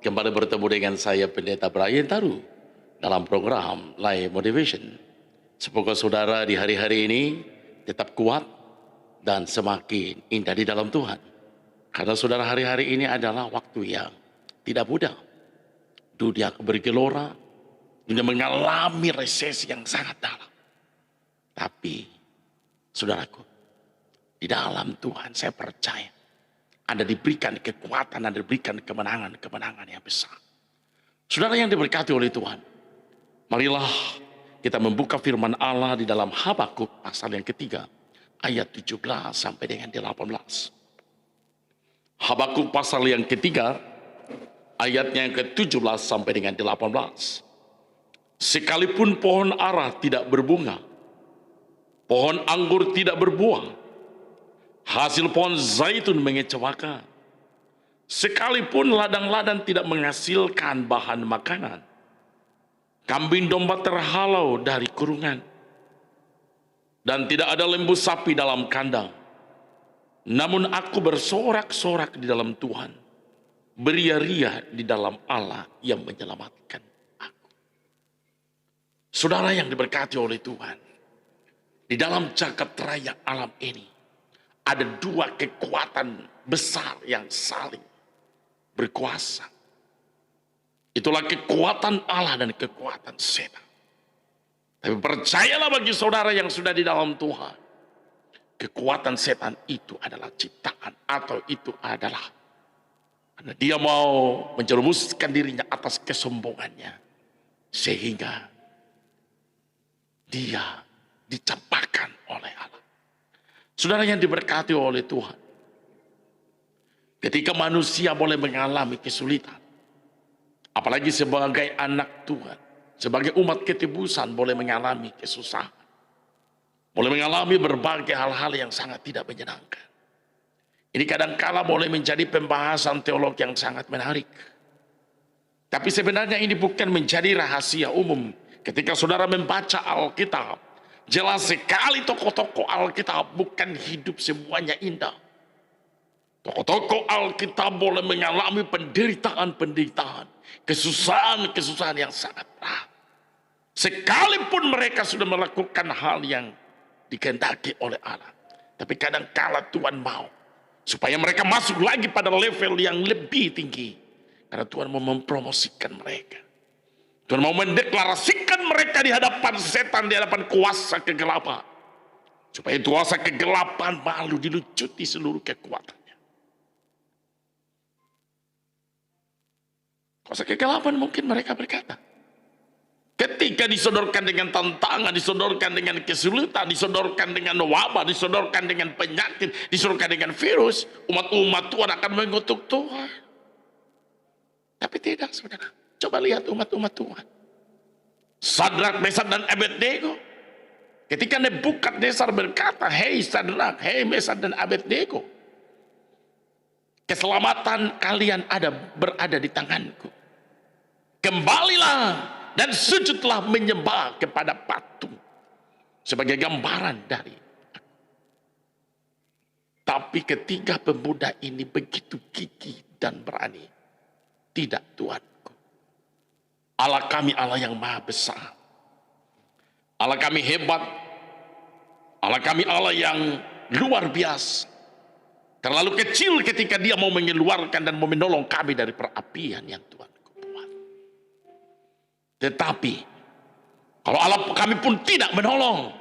Kembali bertemu dengan saya Pendeta Brian Taru dalam program Live Motivation. Semoga saudara di hari-hari ini tetap kuat dan semakin indah di dalam Tuhan. Karena saudara, hari-hari ini adalah waktu yang tidak mudah. Dunia bergelora, dunia mengalami resesi yang sangat dalam. Tapi saudaraku, di dalam Tuhan saya percaya Anda diberikan kekuatan, Anda diberikan kemenangan yang besar. Saudara yang diberkati oleh Tuhan, marilah kita membuka firman Allah di dalam Habakuk pasal yang ketiga, ayat 17 sampai dengan 18. Habakuk pasal yang ketiga, ayatnya yang ke-17 sampai dengan 18. Sekalipun pohon ara tidak berbunga, pohon anggur tidak berbuah, hasil pohon zaitun mengecewakan, sekalipun ladang-ladang tidak menghasilkan bahan makanan, kambing domba terhalau dari kurungan, dan tidak ada lembu sapi dalam kandang. Namun aku bersorak-sorak di dalam Tuhan, beria-ria di dalam Allah yang menyelamatkan aku. Saudara yang diberkati oleh Tuhan, di dalam jagat raya alam ini ada dua kekuatan besar yang saling berkuasa. Itulah kekuatan Allah dan kekuatan setan. Tapi percayalah bagi saudara yang sudah di dalam Tuhan, kekuatan setan itu adalah ciptaan, atau itu adalah karena dia mau menjerumuskan dirinya atas kesombongannya, sehingga dia dicampakkan oleh Allah. Saudara yang diberkati oleh Tuhan, ketika manusia boleh mengalami kesulitan, apalagi sebagai anak Tuhan, sebagai umat ketebusan boleh mengalami kesusahan, boleh mengalami berbagai hal-hal yang sangat tidak menyenangkan. Ini kadangkala boleh menjadi pembahasan teolog yang sangat menarik. Tapi sebenarnya ini bukan menjadi rahasia umum. Ketika saudara membaca Alkitab, jelas sekali tokoh-tokoh Alkitab bukan hidup semuanya indah. Tokoh-tokoh Alkitab boleh mengalami penderitaan-penderitaan, kesusahan-kesusahan yang sangat berat. Sekalipun mereka sudah melakukan hal yang dikehendaki oleh Allah, tapi kadang-kala Tuhan mau supaya mereka masuk lagi pada level yang lebih tinggi, karena Tuhan mau mempromosikan mereka. Tuhan mau mendeklarasikan mereka di hadapan setan, di hadapan kuasa kegelapan, supaya kuasa kegelapan malu dilucuti seluruh kekuatannya. Kuasa kegelapan mungkin mereka berkata, ketika disodorkan dengan tantangan, disodorkan dengan kesulitan, disodorkan dengan wabah, disodorkan dengan penyakit, disodorkan dengan virus, umat-umat Tuhan akan mengutuk Tuhan. Tapi tidak, saudara. Coba lihat umat-umat Tuhan. Sadrak, Mesak, dan Abednego. Ketika Nebukadnezar berkata, hei Sadrak, hei Mesak, dan Abednego, keselamatan kalian berada di tanganku. Kembalilah dan sujudlah menyembah kepada patung sebagai gambaran dari aku. Tapi ketiga pemuda ini begitu gigih dan berani. Tidak, Tuanku. Allah kami Allah yang maha besar. Allah kami hebat. Allah kami Allah yang luar biasa. Terlalu kecil ketika dia mau mengeluarkan dan mau menolong kami dari perapian yang Tuhan. Tetapi kalau Allah kami pun tidak menolong,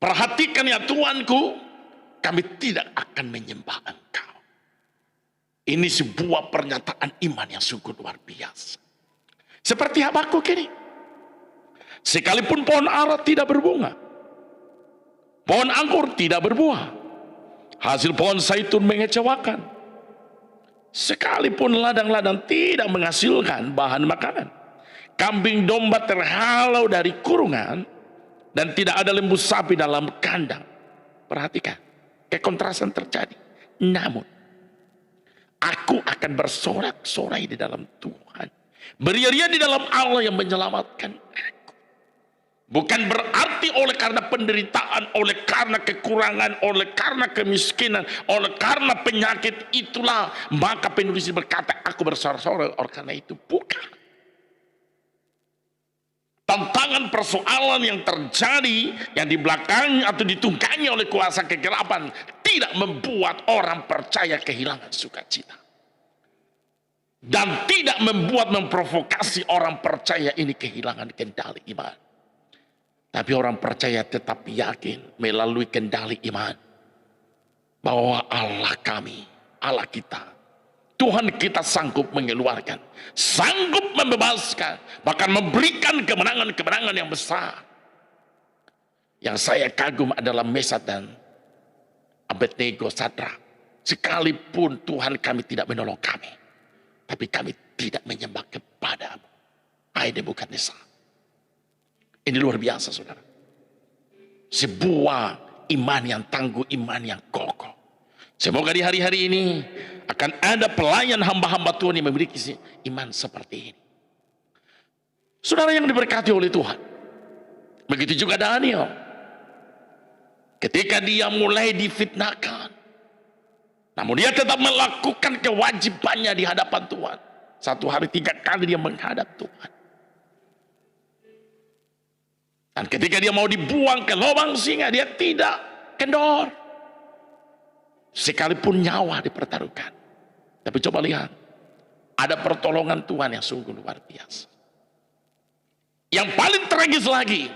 perhatikan ya Tuanku, kami tidak akan menyembah Engkau. Ini sebuah pernyataan iman yang sungguh luar biasa. Seperti Habakuk ini, sekalipun pohon ara tidak berbunga, pohon anggur tidak berbuah, hasil pohon zaitun mengecewakan, sekalipun ladang-ladang tidak menghasilkan bahan makanan, kambing domba terhalau dari kurungan, dan tidak ada lembu sapi dalam kandang. Perhatikan, kekontrasan terjadi. Namun, aku akan bersorak-sorai di dalam Tuhan, beria-ria di dalam Allah yang menyelamatkan aku. Bukan berarti oleh karena penderitaan, oleh karena kekurangan, oleh karena kemiskinan, oleh karena penyakit itulah maka penulis berkata aku bersorak-sorai oleh karena itu. Bukan. Tantangan persoalan yang terjadi yang di belakangnya atau ditunggangi oleh kuasa kegelapan tidak membuat orang percaya kehilangan sukacita. Dan tidak memprovokasi orang percaya ini kehilangan kendali iman. Tapi orang percaya tetap yakin melalui kendali iman bahwa Allah kami, Allah kita, Tuhan kita sanggup mengeluarkan, sanggup membebaskan, bahkan memberikan kemenangan-kemenangan yang besar. Yang saya kagum adalah Mesad dan Abednego, Sadrak. Sekalipun Tuhan kami tidak menolong kami, tapi kami tidak menyembah kepadamu, hai Nebukadnezar. Ini luar biasa, saudara. Sebuah iman yang tangguh, iman yang kokoh. Semoga di hari-hari ini akan ada pelayan hamba-hamba Tuhan yang memiliki iman seperti ini. Saudara yang diberkati oleh Tuhan. Begitu juga Daniel. Ketika dia mulai difitnahkan, namun dia tetap melakukan kewajibannya di hadapan Tuhan. Satu hari 3 kali dia menghadap Tuhan. Dan ketika dia mau dibuang ke lubang singa, dia tidak kendor. Sekalipun nyawa dipertaruhkan. Tapi coba lihat, ada pertolongan Tuhan yang sungguh luar biasa. Yang paling tragis lagi,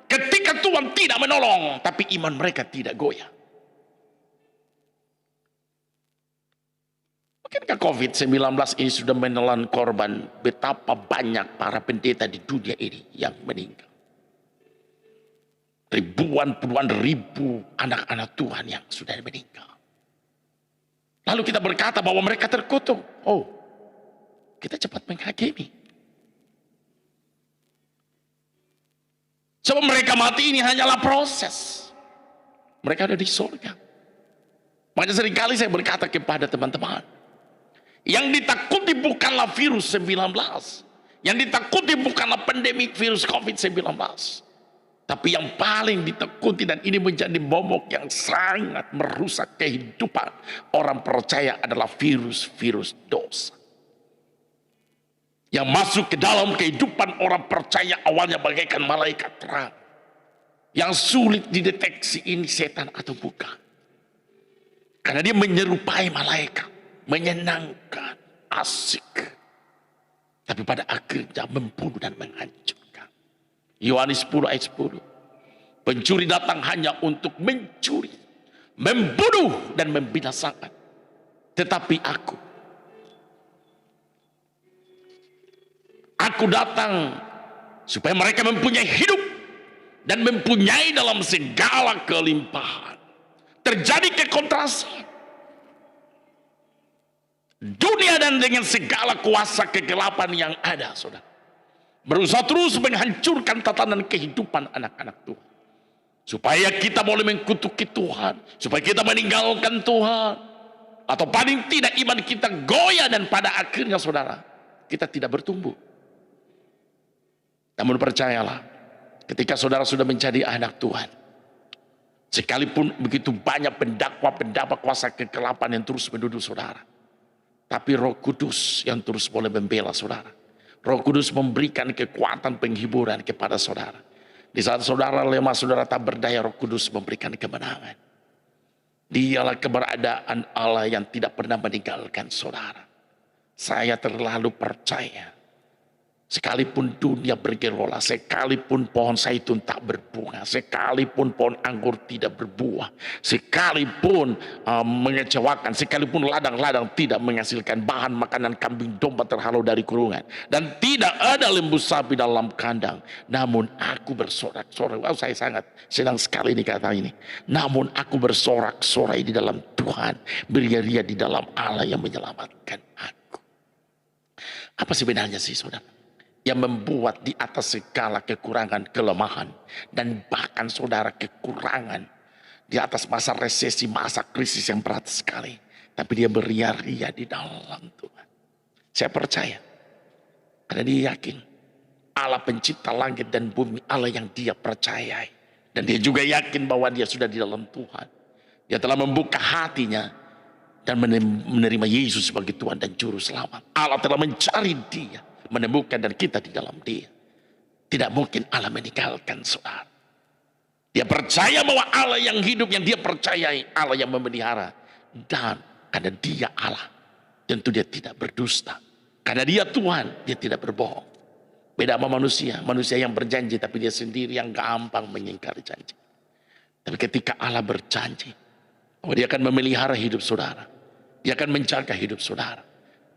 ketika Tuhan tidak menolong, tapi iman mereka tidak goyah. Mungkinkah COVID-19 ini sudah menelan korban betapa banyak para pendeta di dunia ini yang meninggal? Ribuan, puluhan ribu anak-anak Tuhan yang sudah meninggal. Lalu kita berkata bahwa mereka terkutuk. Oh, kita cepat menghakimi. Sebab mereka mati ini hanyalah proses. Mereka ada di surga. Makanya seringkali saya berkata kepada teman-teman, yang ditakuti bukanlah virus 19. Yang ditakuti bukanlah pandemik virus COVID-19. Tapi yang paling ditakuti dan ini menjadi momok yang sangat merusak kehidupan orang percaya adalah virus-virus dosa. Yang masuk ke dalam kehidupan orang percaya awalnya bagaikan malaikat terang. Yang sulit dideteksi ini setan atau bukan. Karena dia menyerupai malaikat. Menyenangkan, asik. Tapi pada akhirnya membunuh dan menghancurkan. Yohanes 10 ayat 10. Pencuri datang hanya untuk mencuri, membunuh dan membinasakan. Tetapi aku datang supaya mereka mempunyai hidup dan mempunyai dalam segala kelimpahan. Terjadi kekontrasan. Dunia dan dengan segala kuasa kegelapan yang ada, saudara, berusaha terus menghancurkan tatanan kehidupan anak-anak Tuhan. Supaya kita boleh mengkutuki Tuhan. Supaya kita meninggalkan Tuhan. Atau paling tidak iman kita goyah dan pada akhirnya saudara, kita tidak bertumbuh. Namun percayalah, ketika saudara sudah menjadi anak Tuhan, sekalipun begitu banyak pendakwa-pendakwa kuasa kegelapan yang terus menuduh saudara, tapi Roh Kudus yang terus boleh membela saudara. Roh Kudus memberikan kekuatan penghiburan kepada saudara. Di saat saudara lemah, saudara tak berdaya, Roh Kudus memberikan kemenangan. Dialah keberadaan Allah yang tidak pernah meninggalkan saudara. Saya terlalu percaya. Sekalipun dunia bergejolak, sekalipun pohon zaitun tak berbunga, sekalipun pohon anggur tidak berbuah, sekalipun mengecewakan, sekalipun ladang-ladang tidak menghasilkan bahan makanan, kambing domba terhalau dari kurungan, dan tidak ada lembu sapi dalam kandang, namun aku bersorak-sorai. Wow, saya sangat senang sekali ini kata ini. Namun aku bersorak-sorai di dalam Tuhan, beria-ria di dalam Allah yang menyelamatkan aku. Apa sebenarnya sih saudara yang membuat di atas segala kekurangan, kelemahan, dan bahkan saudara kekurangan di atas masa resesi, masa krisis yang berat sekali, tapi dia beria-ria di dalam Tuhan? Saya percaya karena dia yakin Allah pencipta langit dan bumi, Allah yang dia percayai. Dan dia juga yakin bahwa dia sudah di dalam Tuhan. Dia telah membuka hatinya dan menerima Yesus sebagai Tuhan dan Juru Selamat. Allah telah mencari dia, menemukan, dan kita di dalam dia. Tidak mungkin Allah meninggalkan saudara. Dia percaya bahwa Allah yang hidup, yang dia percayai, Allah yang memelihara. Dan karena dia Allah, tentu dia tidak berdusta. Karena dia Tuhan, dia tidak berbohong. Beda sama manusia. Manusia yang berjanji tapi dia sendiri yang gampang mengingkari janji. Tapi ketika Allah berjanji bahwa dia akan memelihara hidup saudara, dia akan menjaga hidup saudara,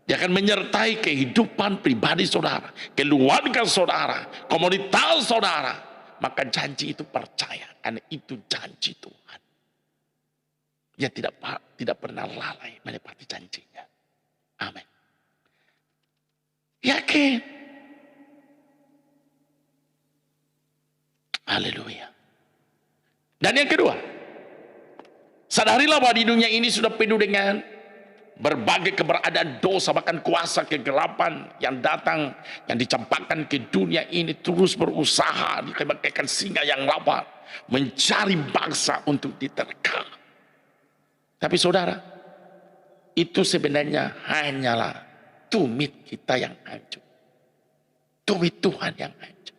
dia akan menyertai kehidupan pribadi saudara, keluarga saudara, komunitas saudara, maka janji itu percaya, karena itu janji Tuhan. Dia tidak pernah lalai menepati janjinya. Amin. Yakin. Haleluya. Dan yang kedua, sadarilah bahwa di dunia ini sudah penuh dengan berbagai keberadaan dosa, bahkan kuasa kegelapan yang datang, yang dicampakkan ke dunia ini terus berusaha dikebakaikan singa yang lapar, mencari bangsa untuk diterkam. Tapi saudara, itu sebenarnya hanyalah tumit kita yang hancur. Tumit Tuhan yang hancur.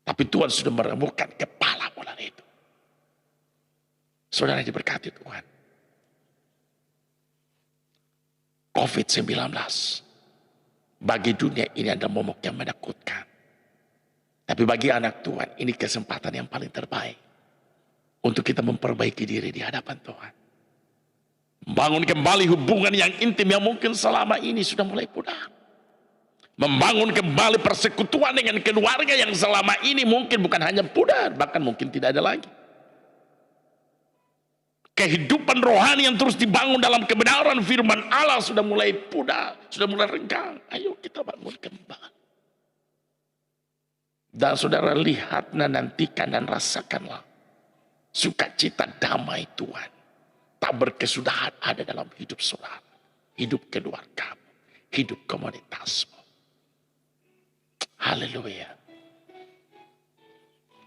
Tapi Tuhan sudah meremukkan kepala bola itu. Saudara diberkati Tuhan. COVID-19 bagi dunia ini adalah momok yang menakutkan. Tapi bagi anak Tuhan ini kesempatan yang paling terbaik untuk kita memperbaiki diri di hadapan Tuhan. Membangun kembali hubungan yang intim yang mungkin selama ini sudah mulai pudar. Membangun kembali persekutuan dengan keluarga yang selama ini mungkin bukan hanya pudar, bahkan mungkin tidak ada lagi. Kehidupan rohani yang terus dibangun dalam kebenaran firman Allah sudah mulai pudar, sudah mulai renggang. Ayo kita bangun kembali. Dan saudara lihat, nantikan dan rasakanlah sukacita damai Tuhan tak berkesudahan ada dalam hidup saudara, hidup keluargamu, hidup komunitasmu. Haleluya.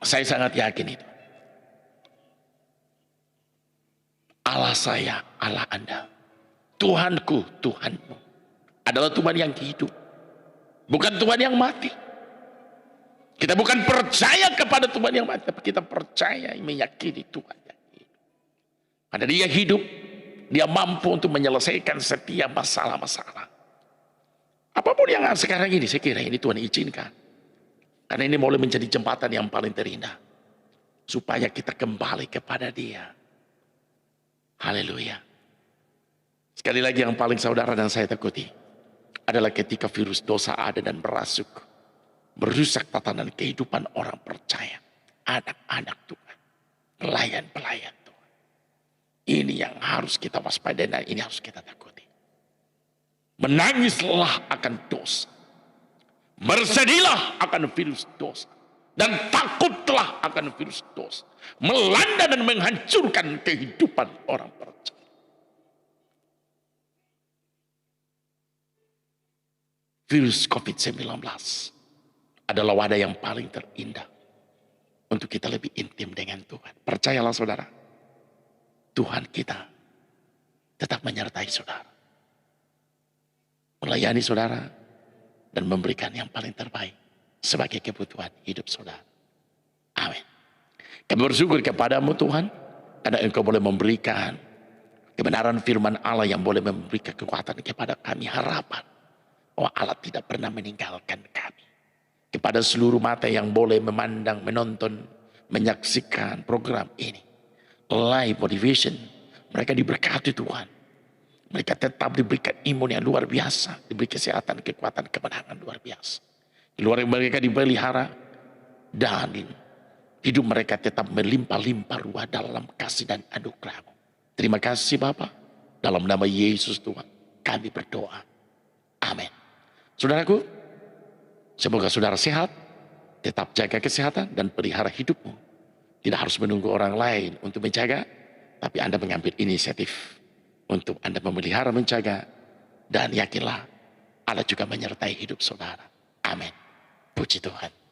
Saya sangat yakin itu. Allah saya, Allah Anda, Tuhanku, Tuhanmu adalah Tuhan yang hidup, bukan Tuhan yang mati. Kita bukan percaya kepada Tuhan yang mati, tapi kita percaya, meyakini Tuhan yang hidup. Karena dia hidup, dia mampu untuk menyelesaikan setiap masalah-masalah. Apapun yang sekarang ini, saya kira ini Tuhan izinkan. Karena ini boleh menjadi jembatan yang paling terindah. Supaya kita kembali kepada dia. Haleluya. Sekali lagi yang paling saudara dan saya takuti adalah ketika virus dosa ada dan merasuk, merusak tatanan kehidupan orang percaya, anak-anak Tuhan, pelayan-pelayan Tuhan. Ini yang harus kita waspadai dan ini harus kita takuti. Menangislah akan dosa, bersedihlah akan virus dosa, dan takutlah akan virus dosa melanda dan menghancurkan kehidupan orang percaya. Virus COVID-19 adalah wadah yang paling terindah untuk kita lebih intim dengan Tuhan. Percayalah saudara, Tuhan kita tetap menyertai saudara, melayani saudara, dan memberikan yang paling terbaik sebagai kebutuhan hidup saudara. Amin. Kami bersyukur kepadamu Tuhan, karena Engkau boleh memberikan kebenaran firman Allah yang boleh memberi kekuatan kepada kami, harapan bahwa Allah tidak pernah meninggalkan kami. Kepada seluruh mata yang boleh memandang, menonton, menyaksikan program ini, Live Motivation, mereka diberkati Tuhan. Mereka tetap diberikan imun yang luar biasa, diberi kesehatan, kekuatan, kemenangan luar biasa. Keluarga mereka dipelihara dan hidup mereka tetap melimpah-limpah ruah dalam kasih dan anugerah-Mu. Terima kasih Bapa. Dalam nama Yesus Tuhan kami berdoa. Amin. Saudaraku, semoga saudara sehat, tetap jaga kesehatan dan pelihara hidupmu. Tidak harus menunggu orang lain untuk menjaga, tapi Anda mengambil inisiatif untuk Anda memelihara, menjaga, dan yakinlah Allah juga menyertai hidup saudara. Amin. Puji Tuhan.